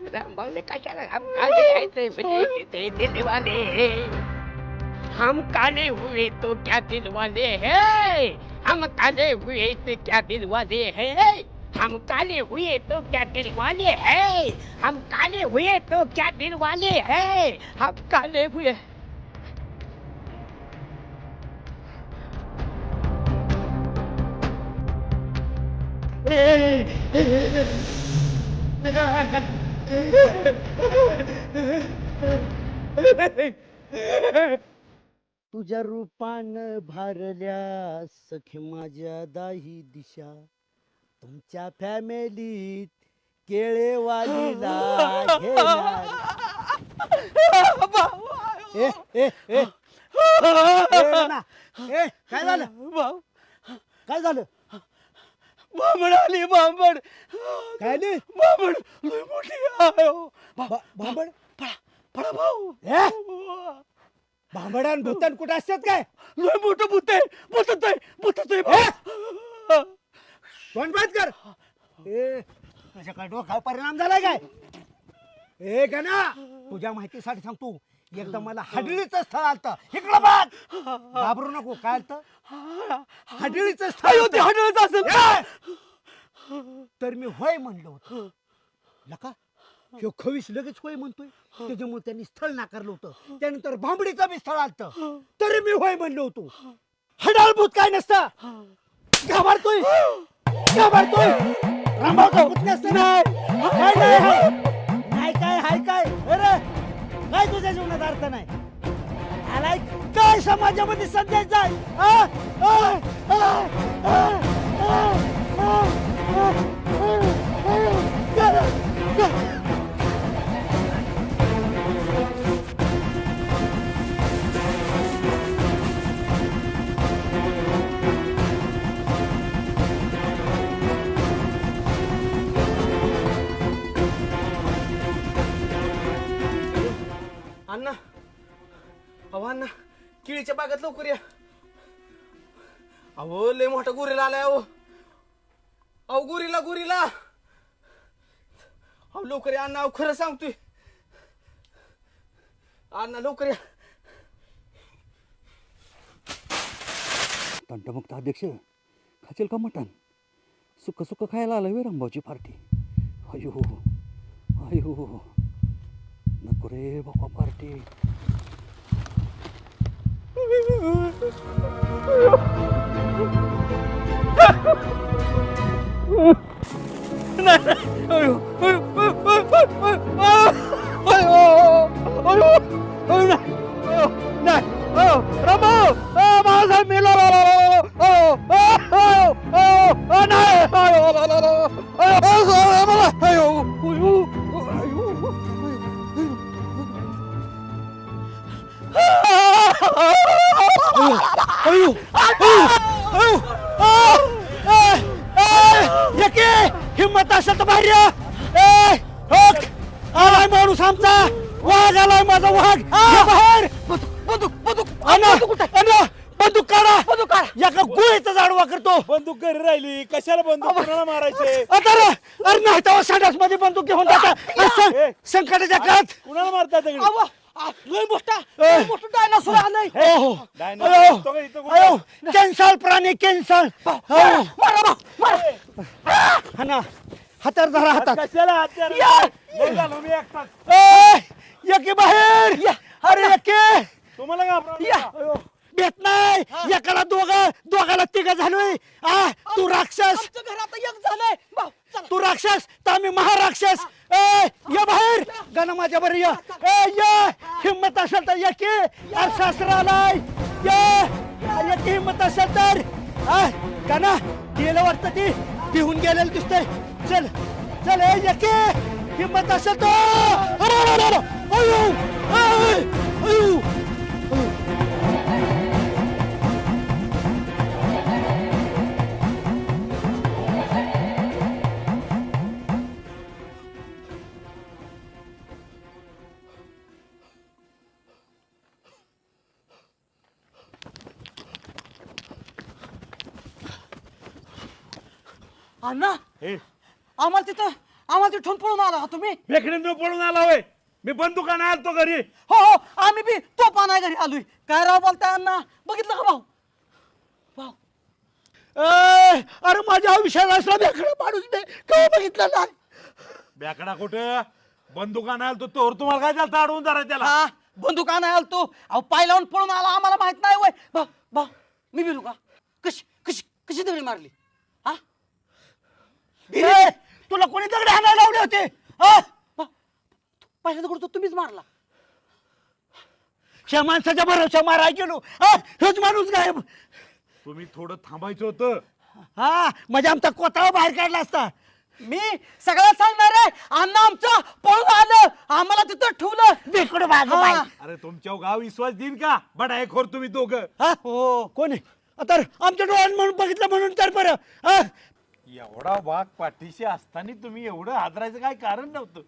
रामभाऊ ने कशाला हम काले ऐसे बचे दिल वाले हम काले हुए तो क्या दिल वाले हैं हम काले हुए तो क्या दिल वाले हैं हम काले हुए तो क्या दिल वाले हैं हम काले हुए तो क्या दिल वाले हैं हम काले हुए तुझ्या रूपान भारल्या सखी माझ्या दाही दिशा तुमच्या फॅमिलीत केळेवालीला घेणार ए ए ए ना ए काय झालं काय झालं बांबड आली बांबड काय नाही बांबड लय मोठी आयो भांबड पळा पळा भाऊ ए भांबडान भूतान कुठं असतात काय लय मोठं भूत आहे भूत आहे तोंड बंद कर ए तुझ्या काय डोक्यावर परिणाम झालाय काय ए गणा तुझ्या माहितीसाठी सांगतो एकदा मला हडळीचं स्थळ आलतं इकडं बघ घाबरू नको काय आलतं हडळीचं स्थळ ते हडळत असेल तर मी होय म्हणलो होतो लका ह्यो खवीस लगेच होय म्हणतोय त्याच्यामुळे त्यांनी स्थळ नाकारलं होतं त्यानंतर भांबडीचं बी स्थळ आलतं तरी मी होय म्हणलो होतो हडाळभूत काय नसतं घाबरतोय रामभाऊचा भूत नसतं नाही काय हाय काय अरे काय तुझ्या जीवनात अर्थ नाही आलाय काय समाजामध्ये संदेश जाय अण्णा अहो अण्णा केळीच्या बागेत लवकर या अहो लय मोठा गोरीला आलाय अहो गोरीला अहो लवकर या अण्णा अहो खरं सांगतोय अण्णा लवकर या तंटमुक्त अध्यक्ष खाचेल का मटण सुक्क खायला आलं वे रामभाऊची पार्टी अयो नको रे बाबा पार्टी हिम्मत असेल तर बाहेर आलाय माणूस आमचा वाघ आलाय माझा वाघ बाहेर बंदूक काढा एका गोळीचा जाडवा करतो बंदूक घरी राहिली कशाला बंदूक कोणाला मारायचे अरे नाही तेव्हा संडास मध्ये बंदूक घेऊन जाता संकटाच्या काळात कुणाला मारतात लय मोठा डायनासोर आलाय कॅन्सल प्राणी कॅन्सल हा ना हातार धरा हातात कशाला मी एकटाच एके बाहेर अरे एके तुम्हाला घाबरा भेट नाही एकाला दोघाला तिघ झालोय तू राक्षस तू राक्षस तर आम्ही महाराक्षस या बाहेर गाणं माझ्या बरं या हिंमत असेल तर एके शास्त्र आलाय एके हिंमत असेल तर गाणं गेलं वाटतं ती पिहून गेलेलं दिसतंय चल चल एके हिंमत असेल तर अण्णा आम्हाला तिथं आम्हाला तिथून पळून आला का तुम्ही? भेकडीनं पळून आला होय. मी बंदुकानं आलतो घरी. हो हो आम्ही बी तो पाना घरी आलोय. काय राव बोलताय अण्णा? बघितलं का भाऊ? भाऊ अरे माझ्या आयुष्यात असला बेकडा माणूस मी केव्हा बघितला नाही. बेकडा कुठं बंदुकानं आलतो तोवर तुम्हाला काय झालं अडवून जरा त्याला. हा बंदूक आणाय आलो तू. अहो पाय लावून पळून आला आम्हाला माहित नाही वय. भाऊ भाऊ मी बिलू का? कशी कशी कशी दगडी मारली? हा तुला कोणी दगडी आणायला लावले होते? पहिल्या दगड तुम्हीच मारला. ह्या माणसाच्या भरोशा माराय गेलो. हेच माणूस गायब. तुम्ही थोडं थांबायचं होतं. हा म्हणजे आमचा कोतावा बाहेर काढला असता. मी सगळं सांगणार आहे. अण्णा आमचं पळून आलं आम्हाला तिथं ठेवलं. बेकडं बाग अरे तुमच्या गाव विश्वास देईन का? बडा खोर तुम्ही दोघं. हो कोण आहे? तर आमच्या डोळ्यात म्हणून बघितलं म्हणून तर बरं. एवढा वाघ पाठीशी असताना तुम्ही एवढं हादरायचं काय कारण नव्हतं.